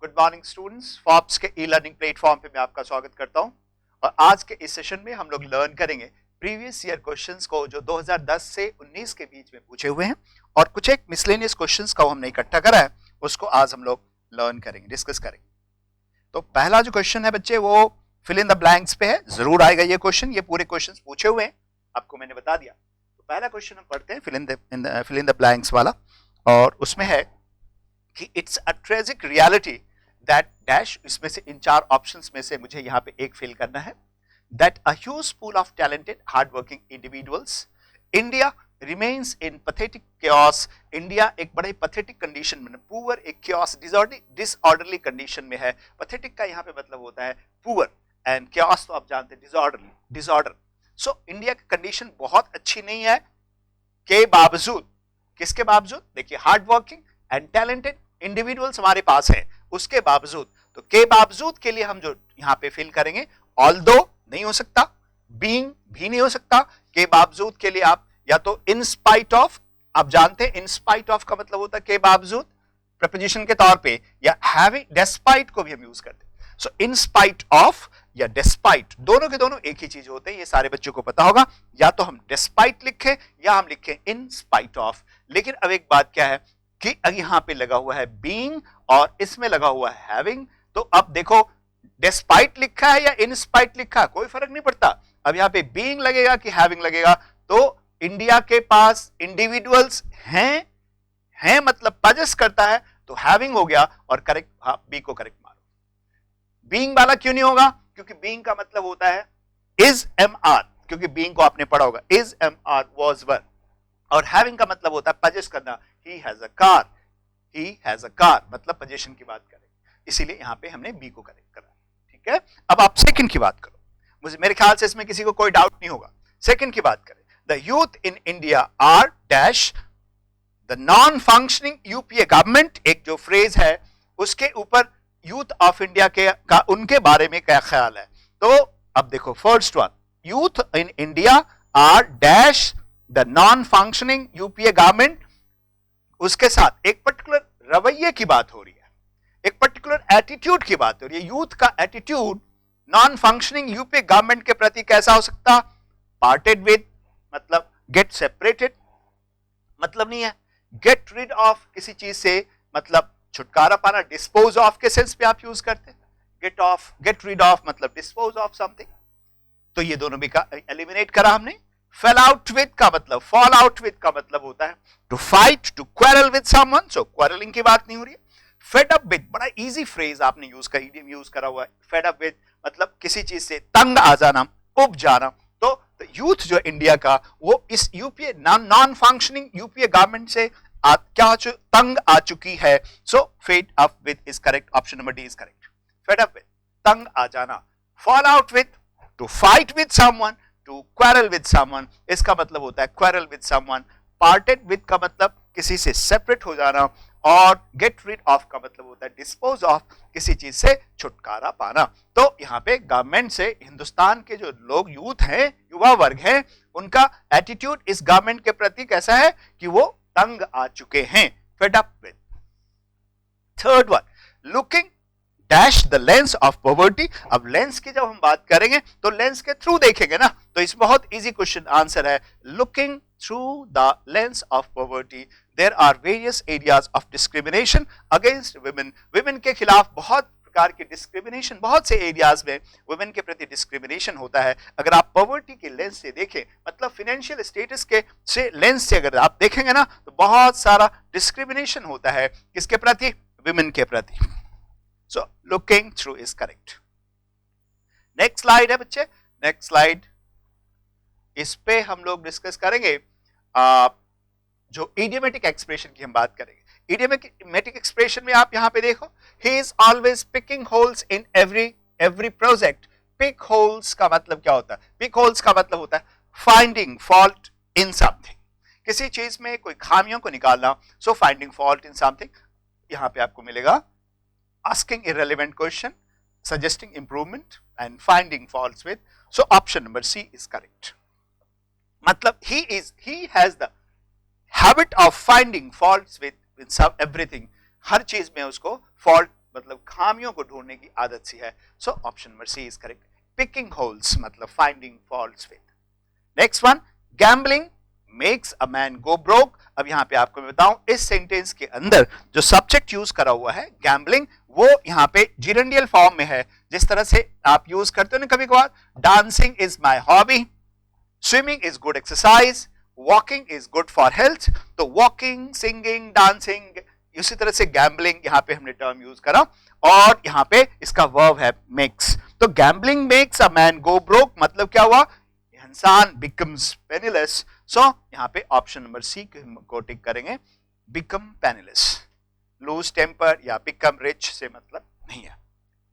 Good morning students, फॉप्स के e learning platform पे मैं आपका स्वागत करता हूं। और आज के इस सेशन में हम लोग लर्न करेंगे प्रीवियस ईयर क्वेश्चंस को जो 2010 से 19 के बीच में पूछे हुए हैं, और कुछ एक मिसलेनियस क्वेश्चंस का हमने इकट्ठा करा है, उसको आज हम लोग लर्न करेंगे, डिस्कस करेंगे। तो पहला जो क्वेश्चन है बच्चे वो फिल इन द ब्लैंक्स पे है, जरूर आएगा ये क्वेश्चन, ये पूरे क्वेश्चंस पूछे हुए हैं, आपको मैंने बता दिया। तो पहला क्वेश्चन हम पढ़ते हैं फिल इन द ब्लैंक्स वाला, और उसमें है कि it's a tragic reality that dash, इसमें से इन चार ऑप्शंस में से मुझे यहां पे एक फिल करना है। That a huge pool of talented hard working individuals, India remains in pathetic chaos, India एक बड़े पैथेटिक कंडीशन में, पुअर, एक chaos डिसऑर्डरली कंडीशन में है। पैथेटिक का यहां पे मतलब होता है पुअर, एंड chaos तो आप जानते हैं डिसऑर्डर। सो इंडिया की कंडीशन बहुत अच्छी नहीं है के बावजूद, किसके बावजूद? देखिए, hard working and talented individuals हमारे पास है, उसके बावजूद। तो के बावजूद के लिए हम जो यहां पे फिल करेंगे, ऑल्दो नहीं हो सकता, बीइंग भी नहीं हो सकता। के बावजूद के लिए आप या तो इन स्पाइट ऑफ, आप जानते हैं इन स्पाइट ऑफ का मतलब होता है के बावजूद प्रपोजिशन के तौर पे, या हैविंग, डेस्पाइट को भी हम यूज करते हैं। सो इन स्पाइट ऑफ या डेस्पाइट, दोनों के दोनों एक ही चीज होते हैं, ये सारे बच्चों को पता होगा। या तो हम डेस्पाइट लिखें या हम लिखें इन स्पाइट ऑफ। लेकिन अब एक बात क्या है कि यहां पे लगा हुआ है बीइंग और इसमें लगा हुआ है हैविंग। तो अब देखो, डेस्पाइट लिखा है या इन स्पाइट लिखा है, कोई फर्क नहीं पड़ता। अब यहां पे बीइंग लगेगा कि हैविंग लगेगा। तो इंडिया के पास इंडिविजुअल्स हैं मतलब पजेस करता है, तो हैविंग हो गया, और करेक्ट, हाँ, बी को करेक्ट मारो। बीइंग वाला क्यों नहीं होगा? क्योंकि बीइंग का मतलब होता है इज एम आर, क्योंकि बीइंग को आपने पढ़ा होगा, is am are was were. और हैविंग का मतलब होता है पजेस करना, ही हैज अ कार, मतलब पोजीशन की बात करें, इसीलिए यहां पे हमने बी को करेक्ट करा। ठीक है, अब आप सेकंड की बात करो, मेरे ख्याल से इसमें किसी को कोई डाउट नहीं होगा। सेकंड की बात करें, the youth in India are dash the non functioning UPA government, एक जो फ्रेज है उसके ऊपर यूथ ऑफ इंडिया का उनके बारे में क्या ख्याल है। तो अब देखो, first one, youth in India are dash the non functioning UPA government, उसके साथ एक पर्टिकुलर रवैये की बात हो रही है, एक पर्टिकुलर एटीट्यूड की बात हो रही है। यूथ का attitude non functioning UPA government के प्रति कैसा हो सकता? पार्टेड विद मतलब गेट सेपरेटेड मतलब नहीं है, गेट रिड ऑफ किसी चीज से मतलब छुटकारा पाना, डिस्पोज ऑफ के सेंस पे आप यूज करते हैं। गेट रिड ऑफ मतलब डिस्पोज ऑफ समथिंग, तो ये दोनों भी एलिमिनेट करा हमने। फेल आउट विद का मतलब, फॉल आउट विद का मतलब होता है to fight, to quarrel with someone, so quarrelling की बात नहीं हो रही है। फेड अप विद, बड़ा इजी फ्रेज आपने यूज करा हुआ है। फेड अप विद मतलब किसी चीज से तंग आ जाना, उब जाना। तो यूथ जो इंडिया का, वो इस UPA non functioning UPA government से क्या तंग आ चुकी है। So fed up with is correct, option number D is correct. Fed up with, तंग आ जाना। Fall out with, to fight with someone, to quarrel with someone, इसका मतलब होता है quarrel with someone. Parted with का मतलब किसी से सेपरेट हो जाना, और गेट रिड ऑफ का मतलब होता है डिस्पोज ऑफ, किसी चीज से छुटकारा पाना। तो यहाँ पे गवर्नमेंट से, हिंदुस्तान के जो लोग यूथ हैं, युवा वर्ग हैं, उनका एटीट्यूड इस गवर्नमेंट के प्रति कैसा है कि वो तंग आ चुके हैं, fade up with. Third one, looking dash the lens of poverty. अब लेंस की जब हम बात करेंगे तो लेंस के थ्रू देखेंगे ना, तो इस बहुत इजी क्वेश्चन आंसर है looking through the lens of poverty. There are various areas of discrimination against women, women के खिलाफ बहुत प्रकार की डिस्क्रिमिनेशन, बहुत से एरियाज में वुमेन के प्रति डिस्क्रिमिनेशन होता है। अगर आप पॉवर्टी के लेंस से देखें, मतलब फाइनेंशियल स्टेटस के से लेंस से अगर आप देखेंगे ना, तो बहुत सारा डिस्क्रिमिनेशन होता है, किसके प्रति? वुमेन के प्रति। So looking through is correct. Next slide है बच्चे, नेक्स्ट स्लाइड, इस पे हम लोग डिस्कस करेंगे जो इडियोमेटिक एक्सप्रेशन की हम बात करेंगे। इडियोमेटिक एक्सप्रेशन में आप यहां पे देखो, he is always picking holes in every project. pick holes का मतलब क्या होता है? pick holes का मतलब होता है finding fault in something, किसी चीज में कोई खामियों को निकालना। so finding fault in something, यहां पे आपको मिलेगा asking irrelevant question, suggesting improvement and finding faults with, so option number C is correct. मतलब he has the habit of finding faults with everything, हर चीज में उसको फॉल्ट मतलब खामियों को ढूंढने की आदत सी है। So option number C is correct. Picking holes मतलब finding faults with. Next one, gambling makes a man go broke. अब यहां पे आपको मैं बताऊं, इस सेंटेंस के अंदर जो सब्जेक्ट यूज करा हुआ है गैम्बलिंग, वो यहां पे जिरेंडियल फॉर्म में है। जिस तरह से आप यूज करते हो ना कभी कभार, dancing is my hobby, swimming is good exercise, walking is good for health. तो वॉकिंग, सिंगिंग, डांसिंग, इसी तरह से गैम्बलिंग यहां पे हमने टर्म यूज करा और यहां पे इसका वर्ब है मेक्स। तो gambling makes a man go broke मतलब क्या हुआ, इंसान बिकम्स पेनिलेस। सो यहां पे ऑप्शन नंबर सी को टिक करेंगे, बिकम पेनिलेस। लूज टेम्पर या बिकम रिच से मतलब नहीं है।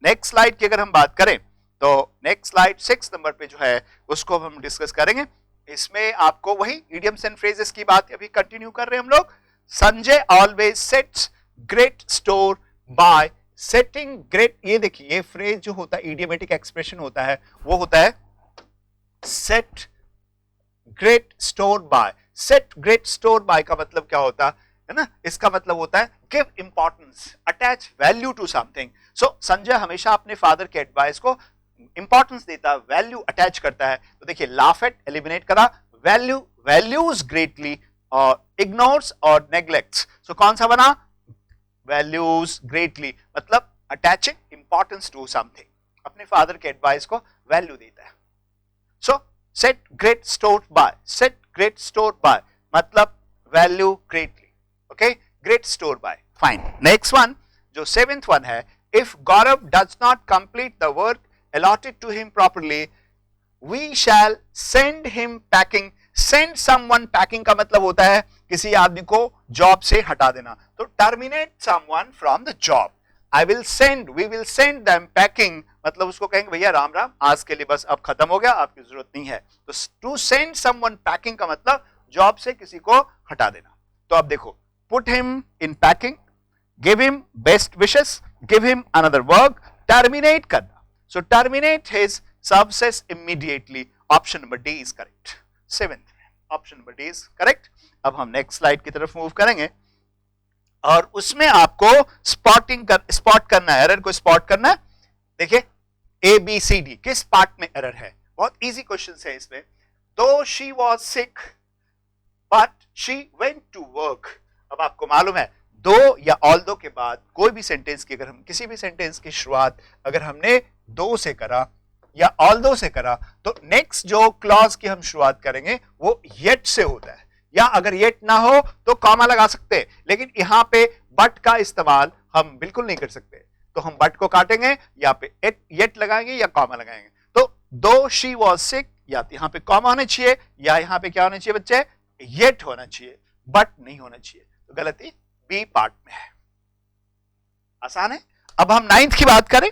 नेक्स्ट स्लाइड की अगर हम बात करें तो नेक्स्ट स्लाइड 6 नंबर पे जो है उसको हम डिस्कस करेंगे। इसमें आपको वही इडियम्स एंड फ्रेजेस की बात अभी कंटिन्यू कर रहे हैं हम लोग। Sanjay always sets great store bye setting great. ये देखिए, ये फ्रेज जो होता है इडियमेटिक एक्सप्रेशन होता है, वो होता है set great store by. Set great store bye का मतलब क्या होता है ना, इसका मतलब होता है give importance, attach value to something. So Sanjay हमेशा अपने फादर के एडवाइस को इंपॉर्टेंस देता है, वैल्यू अटैच करता है। तो देखिए, लाफ एट एलिमिनेट करा, वैल्यू वैल्यूज ग्रेटली और इग्नोर्स और नेग्लेक्ट्स। सो कौन सा बना, वैल्यूज ग्रेटली मतलब अटैचिंग इंपॉर्टेंस टू समथिंग, अपने फादर के एडवाइस को वैल्यू देता है। So set great store by, set great store by मतलब value greatly. Okay, great store by, fine. Next one जो 7th वन है, if Gaurav does not complete the work allotted to him properly, we shall send him packing. Send someone packing का मतलब होता है किसी आदमी को जॉब से हटा देना। तो terminate someone from the job. I will send, we will send them packing मतलब उसको कहेंगे भैया राम राम, आज के लिए बस अब खत्म हो गया, आपकी जरूरत नहीं है। तो to send someone packing का मतलब जॉब से किसी को हटा देना। तो अब देखो, put him in packing, give him best wishes, give him another work, terminate करना। So terminate his services immediately. Option number D is correct. 7th, option number D is correct. अब हम next slide की तरफ move करेंगे और उसमें आपको spot करना है, एरर को स्पॉट करना है। देखिए ABCD किस पार्ट में एरर है, बहुत इजी क्वेश्चन है इसमें। Though she was sick, but she went to work. अब आपको मालूम है दो या ऑल दो के बाद कोई भी सेंटेंस की, अगर हम किसी भी सेंटेंस की शुरुआत अगर हमने दो से करा या ऑल दो से करा, तो नेक्स्ट जो क्लॉज की हम शुरुआत करेंगे वो येट से होता है, या अगर येट ना हो तो कॉमा लगा सकते हैं, लेकिन यहां पे बट का इस्तेमाल हम बिल्कुल नहीं कर सकते। तो हम बट को काटेंगे, यहाँ पे येट लगाएंगे या कॉमा लगाएंगे। तो दो शी वॉज सिक, या यहाँ पे कॉमा होना चाहिए या यहाँ पे क्या होना चाहिए बच्चे, येट होना चाहिए, बट नहीं होना चाहिए। तो गलती बी पार्ट में है। आसान है। अब हम 9th की बात करें।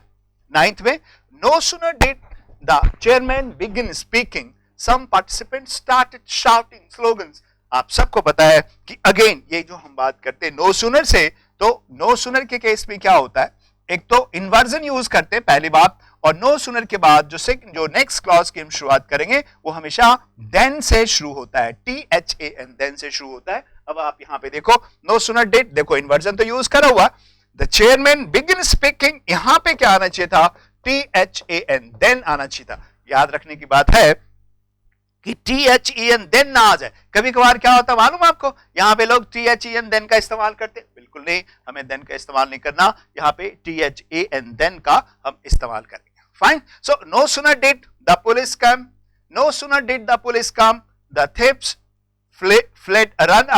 9th में no sooner did the chairman begin speaking, some participant started shouting slogans. आप सबको पता है कि अगेन ये जो हम बात करते हैं नो सूनर से, तो नो सूनर के केस में क्या होता है, एक तो इन्वर्जन यूज करते हैं पहली बात, और नो सूनर के बाद जो नेक्स्ट क्लॉज की हम शुरुआत करेंगे वो हमेशा देन से शुरू होता है, THAN देन से शुरू होता है। अब आप यहां पे देखो नो सूनर डिड, देखो इन्वर्जन तो यूज करा हुआ, द चेयरमैन बिगिन स्पीकिंग, यहां पे क्या आना चाहिए था, THAN देन आना चाहिए था। याद रखने की बात है कि THEN देन ना आ जाए। कभी कभार क्या होता है मालूम आपको, यहां पे लोग THEN देन का इस्तेमाल करते, बिल्कुल नहीं, हमें देन का इस्तेमाल नहीं करना, यहां पे THAN देन का हम इस्तेमाल करेंगे। Fine. So no sooner did the police come, no sooner did the police come, the thieves fled ran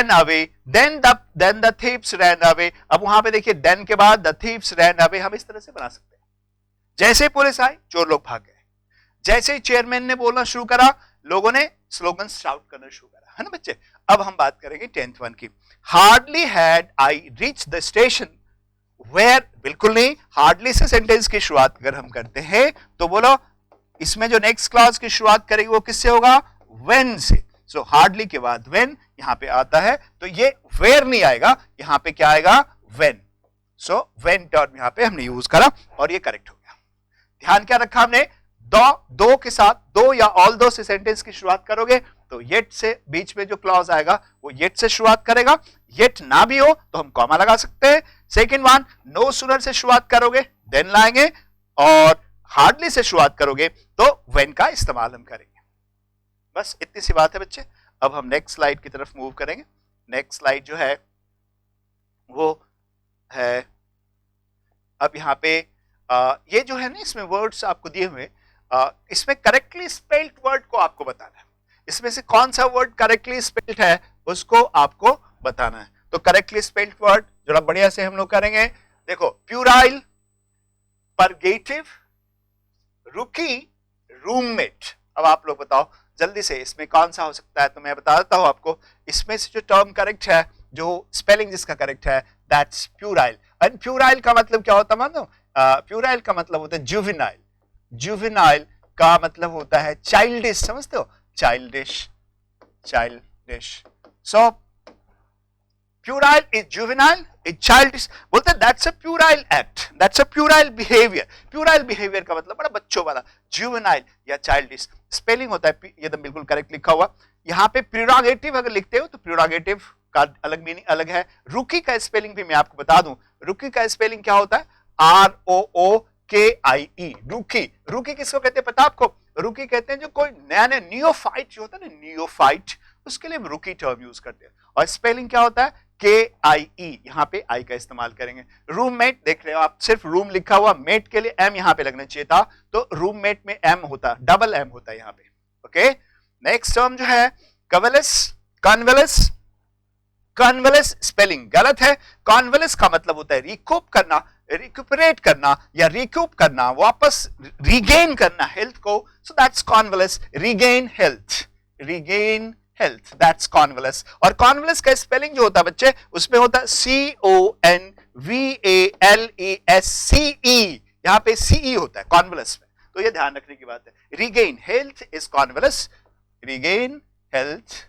away, then the thieves ran away। अब वहां पे देखिए देन के बाद the thieves ran away हम इस तरह से बना सकते हैं, जैसे पुलिस आई चोर लोग भाग गए, जैसे ही चेयरमैन ने बोलना शुरू करा लोगों ने स्लोगन शाउट करना शुरू करा, है ना बच्चे। अब हम बात करेंगे 10th वन की। Hardly had I reach the station where, बिल्कुल नहीं, हार्डली से सेंटेंस की शुरुआत अगर हम करते हैं तो बोलो इसमें जो नेक्स्ट क्लॉज की शुरुआत करेगी वो किससे होगा, व्हेन से। सो हार्डली के बाद व्हेन यहां पे आता है, तो ये वेयर नहीं आएगा, यहां पे क्या आएगा, व्हेन। सो व्हेन टर्म यहां पे हमने यूज करा और ये करेक्ट हो गया। ध्यान क्या रखा हमने, दो के साथ, दो या ऑल दो से सेंटेंस की शुरुआत करोगे तो येट से बीच में जो क्लॉज आएगा वो येट से शुरुआत करेगा, येट ना भी हो तो हम कॉमा लगा सकते हैं, सेकेंड वन, नो सूनर से शुरुआत करोगे देन लाएंगे, और हार्डली से शुरुआत करोगे तो व्हेन का इस्तेमाल हम करेंगे। बस इतनी सी बात है बच्चे। अब हम नेक्स्ट स्लाइड की तरफ मूव करेंगे। नेक्स्ट स्लाइड जो है वो है, अब यहाँ पे ये जो है ना, इसमें वर्ड्स आपको दिए हुए, इसमें करेक्टली स्पेल्ड वर्ड को आपको बताना है। इसमें से कौन सा वर्ड करेक्टली स्पेल्ड है उसको आपको बताना है। तो करेक्टली स्पेल्ड वर्ड जरा बढ़िया से हम लोग करेंगे। देखो, प्यूराइल, परगेटिव, रुकी, रूममेट। अब आप लोग बताओ जल्दी से इसमें कौन सा हो सकता है। तो मैं बता देता हूं आपको, इसमें से जो टर्म करेक्ट है, जो स्पेलिंग जिसका करेक्ट है, दैट्स प्यूराइल। एंड प्यूराइल का मतलब क्या होता है मानो? प्यूराइल का मतलब होता है जुवेनाइल। जुवेनाइल का मतलब होता है चाइल्डिश, समझते हो? Childish, childish. So puerile is juvenile, is childish. बोलते हैं that's a puerile act, that's a puerile behaviour. Puerile behaviour का मतलब बड़ा बच्चों वाला, जुवेनाइल या चाइल्डिश। स्पेलिंग होता है ये तो बिल्कुल करेक्ट लिखा हुआ। यहाँ पे प्यूरागेटिव अगर लिखते हो तो प्यूरागेटिव का अलग मीनिंग अलग है। रुकी का स्पेलिंग भी मैं आपको बता दूं, रुकी का स्पेलिंग क्या होता है? ROOKIE, रुकी। रुकी किसको कहते हैं पता आपको? रुकी कहते हैं जो कोई नया नया नियोफाइट जो होता है ना, नियोफाइट, उसके लिए हम रुकी टर्म यूज करते हैं। और स्पेलिंग क्या होता है? KIE, यहाँ पे आई का इस्तेमाल करेंगे। रूममेट देख रहे हो आप, सिर्फ रूम लिखा हुआ, मेट के लिए M यहाँ पे लगना चाहिए था, तो रूममेट में M होता, डबल M होता है यहाँ पे। ओके, नेक्स्ट टर्म जो है कन्वलस, कन्वलस। कन्वलस स्पेलिंग गलत है। कन्वलस का मतलब होता है रिकूप करना, रिक्यूपरेट करना या रिकूप करना, वापस रिगेन करना हेल्थ को। So that's convalesce, regain health, regain health, that's convalesce. और कॉन्वलस का स्पेलिंग जो होता है बच्चे, उसमें होता है CONVALESCE, यहाँ पे CE होता है कॉन्वलस में, तो ये ध्यान रखने की बात है। Regain health is convalesce, regain health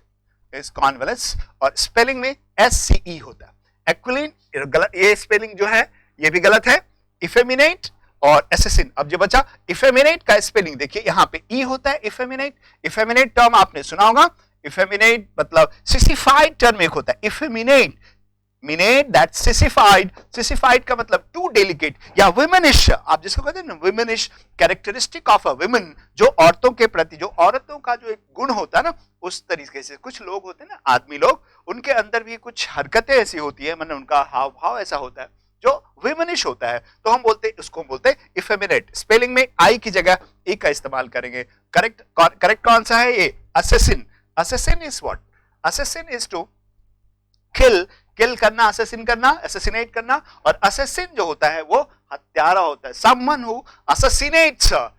is convalesce, और स्पेलिंग में SCE होता है। एक्विलिन गलत, ये स्पेलिंग जो है ये भी गलत है। इफेमिनेट और एसेसिन। अब जो बचा, इफेमिनेट का स्पेलिंग देखिए, यहाँ पे E होता है, इफेमिनेट। इफेमिनेट टर्म आपने सुना होगा, इफेमिनेट मतलब सिसिफाइड टर्म एक होता है, इफेमिनेट, मिनेट दैट सिसिफाइड। सिसिफाइड का मतलब टू डेलिकेट या विमेनिश, आप जिसको कहते हैं ना विमेनिश, कैरेक्टरिस्टिक ऑफ अ विमेन, जो औरतों के प्रति, जो औरतों का जो एक गुण होता है ना, उस तरीके से। कुछ लोग होते हैं ना, आदमी लोग, उनके अंदर भी कुछ हरकतें ऐसी होती है, मतलब उनका हाव भाव ऐसा होता है जो विमेनिश होता है, तो हम बोलते हैं, उसको बोलते हैं इफेमिनेट। स्पेलिंग में आई की जगह ई का इस्तेमाल करेंगे। करेक्ट कौन सा है? ये assassin. Assassin is what? Assassin is to kill, kill करना, assassin करना, assassinate करना, और assassin जो होता है वो हत्यारा होता है। Someone who assassinates a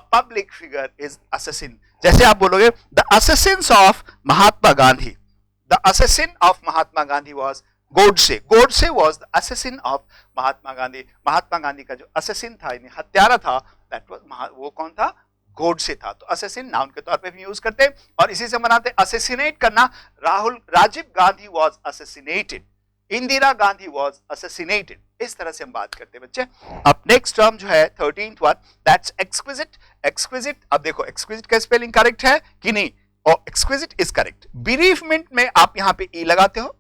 public figure is assassin। जैसे आप बोलोगे the assassins of Mahatma Gandhi, the assassin of Mahatma Gandhi was Godse. Godse was the assassin of Mahatma Gandhi. Mahatma Gandhi का जो assassin था, हत्यारा था, that was, वो कौन था? गोडसे था। तो असैसिन नाउन के तौर पे भी यूज करते हैं, और इसी से बनाते हैं असेसिनेट करना। Rajiv Gandhi was assassinated, Indira Gandhi was assassinated, इस तरह से हम बात करते हैं बच्चे। अब नेक्स्ट टर्म जो है 13th one, that's exquisite. Exquisite, अब देखो एक्सक्विजिट का स्पेलिंग करेक्ट है कि नहीं? और एक्सक्विजिट इज करेक्ट। बीरीफमेंट में आप यहाँ पे ई लगाते हो,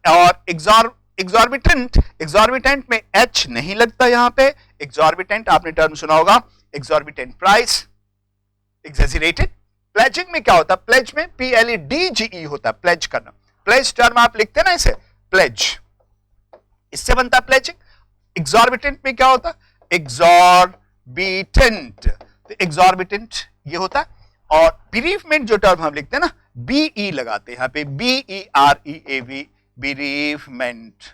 और एग्जॉर्बिटेंट, एग्जॉर्बिटेंट में H नहीं लगता यहाँ पे। एग्जॉर्बिटेंट आपने टर्म सुना होगा, एग्जॉर्बिटेंट प्राइस, एग्जैजरेटेड। प्लेजिंग में क्या होता है? प्लेज में PLEDGE होता है, प्लेज करना। प्लेज टर्म आप लिखते हैं ना इसे, प्लेज, इससे बनता है प्लेजिंग। एग्जॉर्बिटेंट में क्या होता है? एग्जॉर्बिटेंट, तो एग्जॉर्बिटेंट ये होता है। और बीरीफमेंट जो टर्म हम लिखते हैं ना, BE लगाते हैं यहाँ पे, BEREAV, बीरीफमेंट,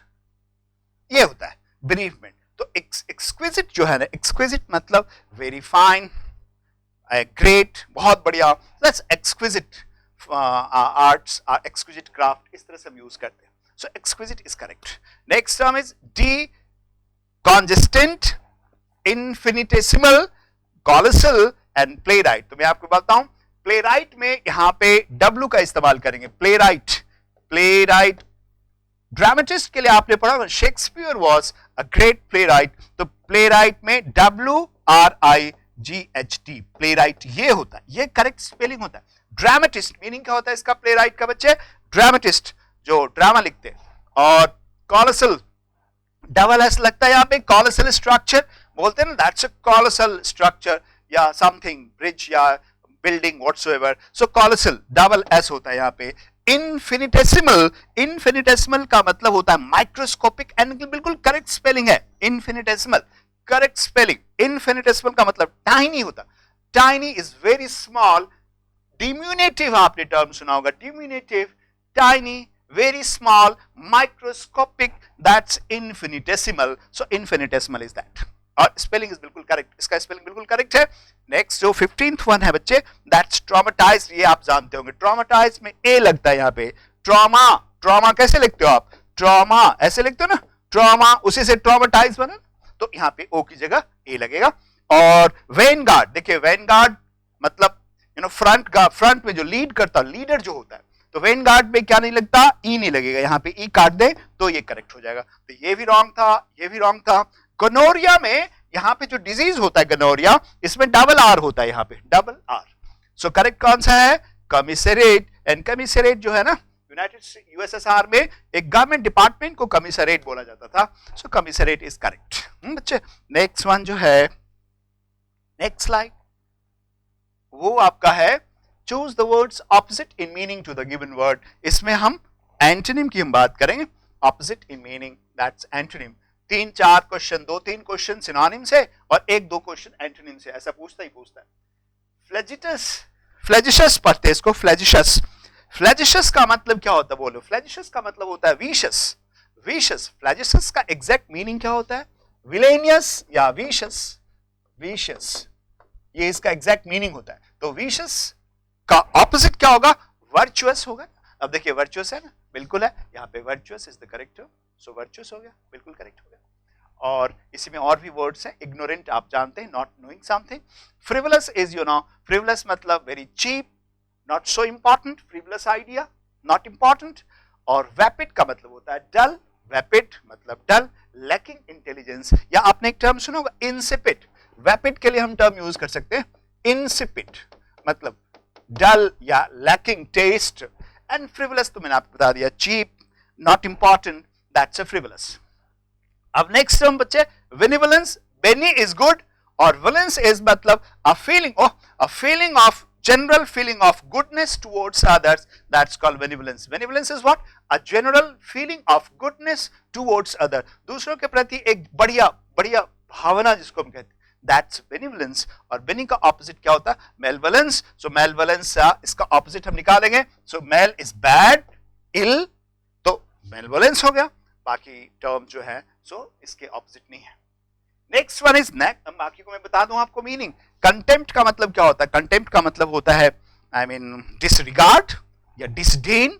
ये होता है बीरीफमेंट। तो एक्सक्विजिट जो है ना, एक्सक्विजिट मतलब वेरी फाइन, ग्रेट, बहुत बढ़िया। That's exquisite arts, exquisite craft, इस तरह से हम यूज करते हैं। So exquisite is correct. Next term is decongestant, infinitesimal, colossal and playwright. तो मैं आपको बताता हूं, प्लेराइट में यहां पे W का इस्तेमाल करेंगे। प्लेराइट, प्लेराइट ड्रामेटिस्ट के लिए आपने पढ़ा, Shakespeare was a great playwright, तो प्लेराइट में WRIGHT, प्लेराइट ये होता है, ये करेक्ट स्पेलिंग होता है। ड्रामेटिस्ट मीनिंग क्या होता है इसका? प्लेराइट का बच्चे, ड्रामेटिस्ट जो ड्रामा लिखते हैं। और कॉलोसल, डबल एस लगता है यहाँ पे, कॉलोसल स्ट्रक्चर बोलते हैं ना, दैट्स अ कॉलोसल स्ट्रक्चर या समथिंग, ब्रिज या बिल्डिंग व्हाटसोएवर, सो कॉलोसल डबल एस होता है यहाँ पे। इनफिनिटेसिमल, इनफिनिटेसिमल का मतलब होता है माइक्रोस्कोपिक, एंड बिल्कुल करेक्ट स्पेलिंग है इनफिनिटेसिमल, करेक्ट स्पेलिंग। इनफिनिटेसिमल का मतलब टाइनी होता, टाइनी इज वेरी स्मॉल। डिम्यूनेटिव आपने टर्म सुना होगा, डिम्यूनेटिव, tiny, very small, microscopic, that's infinitesimal, so infinitesimal is that, और स्पेलिंग इज बिल्कुल करेक्ट, इसका स्पेलिंग बिल्कुल करेक्ट है। नेक्स्ट जो 15th वन है बच्चे, दैट्स ट्रॉमेटाइज्ड, ये आप जानते होंगे, ट्रॉमेटाइज्ड में ए लगता है यहाँ पे, ट्रॉमा, ट्रॉमा कैसे लिखते हो आप, ट्रॉमा ऐसे लिखते हो ना, ट्रॉमा, उसी से ट्रॉमेटाइज बना, तो यहाँ पे ओ की जगह ए लगेगा। और वेनगार्ड, देखिए वेनगार्ड मतलब फ्रंट का, फ्रंट में जो लीड करता, लीडर जो होता है, तो वेनगार्ड में क्या नहीं लगता, ई नहीं लगेगा, यहाँ पे ई काट दे तो ये करेक्ट हो जाएगा। तो ये भी रॉन्ग था, ये भी रॉन्ग था। गनोरिया में यहाँ पे जो डिजीज होता है गनोरिया, इसमें डबल आर होता है, यहाँ पे डबल आर, सो करेक्ट कौन सा है, कमिसरेट। एंड कमिसरेट जो है ना, यूनाइटेड यूएसएसआर में एक गवर्नमेंट डिपार्टमेंट को कमिसरेट बोला जाता था, सो कमिसरेट इज करेक्ट बच्चे। नेक्स्ट वन जो है, नेक्स्ट स्लाइड, वो आपका है choose the words opposite in meaning to the given word. इसमें हम एंटोनिम की हम बात करेंगे, opposite in meaning, that's antonym. 3-4 question, 2-3 question synonym से और 1-2 क्वेश्चन एंटोनिम से, ऐसा पूछता ही पूछता है। फ्लैजिटस, फ्लैजिशस पढ़ते हैं इसको, फ्लैजिशस। फ्लैजिशस का मतलब क्या होता है बोलो, फ्लैजिशस का मतलब होता है विशस, विशस। फ्लैजिशस का एग्जैक्ट मीनिंग क्या होता है, विलेनियस या विशस, विशस, ये इसका एग्जैक्ट मीनिंग होता है। तो विशस का ऑपोजिट क्या होगा, वर्चुअस होगा। अब देखिए वर्चुअस है ना, बिल्कुल है, यहाँ पे virtuous is the correct, so virtuous हो गया, बिल्कुल करेक्ट हो गया। और इसी में और भी वर्ड्स हैं, इग्नोरेंट आप जानते हैं, not knowing something. Frivolous is frivolous मतलब very cheap, not so important, frivolous idea, not important. और वैपिड का मतलब होता है डल, वैपिड मतलब डल, लैकिंग इंटेलिजेंस, या आपने एक टर्म सुना होगा इंसिपिड, वैपिड के लिए हम टर्म यूज कर सकते हैं इंसिपिड, मतलब डल या लैकिंग टेस्ट। एंड फ्रिवलस तो मैंने आपको बता दिया, cheap, not important, that's a frivolous. अब नेक्स्ट टर्म बच्चे, बेनिवोलेंस, बेनी इज गुड और वोलेंस इज मतलब a feeling, a feeling of, general feeling of goodness towards others, that's called benevolence. Benevolence is what, a general feeling of goodness towards other, दूसरों के प्रति एक बढ़िया बढ़िया भावना जिसको हम कहते हैं, that's benevolence। और बेनी का ऑपोजिट क्या होता है, malevolence। so malevolence इसका ऑपोजिट हम निकालेंगे, so mal is bad, ill, तो malevolence हो गया। बाकी टर्म जो है so इसके ऑपोजिट नहीं है। नेक्स्ट वन इज नेक, बाकी को मैं बता दूं आपको मीनिंग। कंटेम्प्ट का मतलब क्या होता है, कंटेम्प्ट का मतलब होता है आई मीन डिसरिगार्ड या डिसडेन,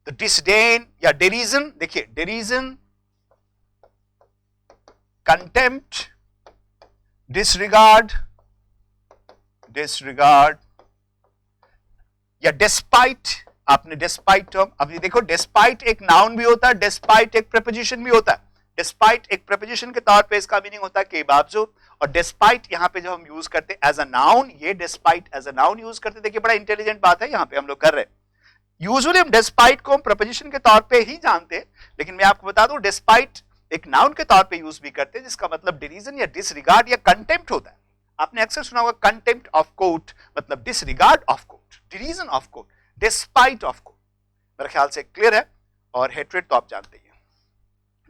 तो डिसडेन या डेरिजन, देखिए डेरिजन, कंटेम्प्ट, डिसरिगार्ड, डिसरिगार्ड या डिस्पाइट। आपने डिस्पाइट टर्म, अभी देखो डिस्पाइट एक नाउन भी होता है, डिस्पाइट एक प्रीपोजिशन भी होता है। डिस्पाइट एक प्रीपोजिशन के तौर पे इसका मीनिंग होता है के बावजूद, और डिस्पाइट यहाँ पे जो हम यूज करते हैं एज अ नाउन, ये despite as a noun use करते, देखिए बड़ा इंटेलिजेंट बात है यहाँ पे हम लोग कर रहे हैं। यूजुअली हम डिस्पाइट को हम प्रीपोजिशन के तौर पे ही जानते हैं, लेकिन मैं आपको बता दूं डिस्पाइट एक नाउन के तौर पे यूज भी करते हैं, जिसका मतलब डिरीजन या डिसरिगार्ड या कंटेम्प्ट होता है। आपने अक्सर सुना होगा कंटेम्प्ट ऑफ कोर्ट मतलब disregard of court, derision of court, despite of court, मेरे ख्याल से क्लियर है। और हेट्रेड तो आप जानते ही हैं।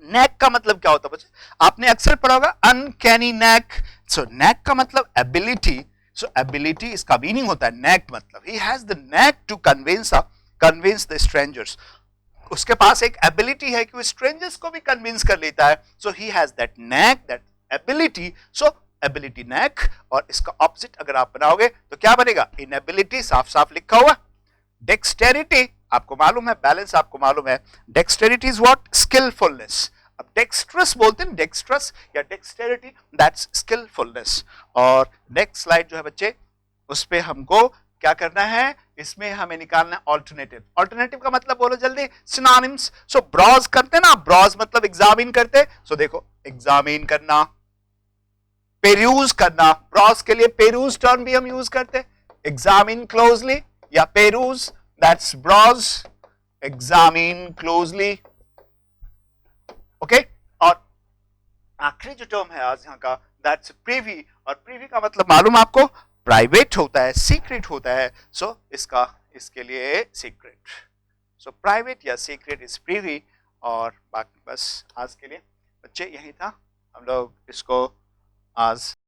नेक का मतलब क्या होता है बच्चे, आपने अक्सर पढ़ा होगा अनकैनी नेक, सो नेक का मतलब एबिलिटी, सो एबिलिटी इसका मीनिंग होता है नेक मतलब he has the knack to convince the strangers, उसके पास एक एबिलिटी है कि वो स्ट्रेंजर्स को भी कन्विंस कर लेता है, so he has that knack, that ability, so ability knack. और इसका ऑपोजिट अगर आप बनाओगे तो क्या बनेगा, इनएबिलिटी, साफ साफ लिखा हुआ। डेक्सटेरिटी आपको मालूम है, बैलेंस आपको मालूम है, डेक्सटेरिटी इज व्हाट, स्किलफुलनेस। अब डेक्स्ट्रस बोलते हैं, डेक्स्ट्रस या डेक्सटेरिटी, दैट्स स्किलफुलनेस। और नेक्स्ट स्लाइड जो है बच्चे, उस पे हमको क्या करना है, इसमें हमें निकालना है ऑल्टरनेटिव। ऑल्टरनेटिव का मतलब बोलो जल्दी, सिनोनिम्स। सो ब्राउज करते ना, ब्राउज मतलब एग्जामिन करते, सो देखो एग्जामिन करना, पेरूज करना, ब्राउज के लिए पेरूज टर्म भी हम यूज करते, एग्जामिन क्लोजली या peruse, that's browse, examine closely, okay. और फाइनली जो टर्म है आज यहाँ का, दैट्स प्रीवी, और प्रीवी का मतलब मालूम आपको, प्राइवेट होता है, सीक्रेट होता है, सो इसके लिए सीक्रेट, सो प्राइवेट या सीक्रेट इज प्रीवी। और बाकी बस आज के लिए बच्चे यही था, हम लोग इसको आज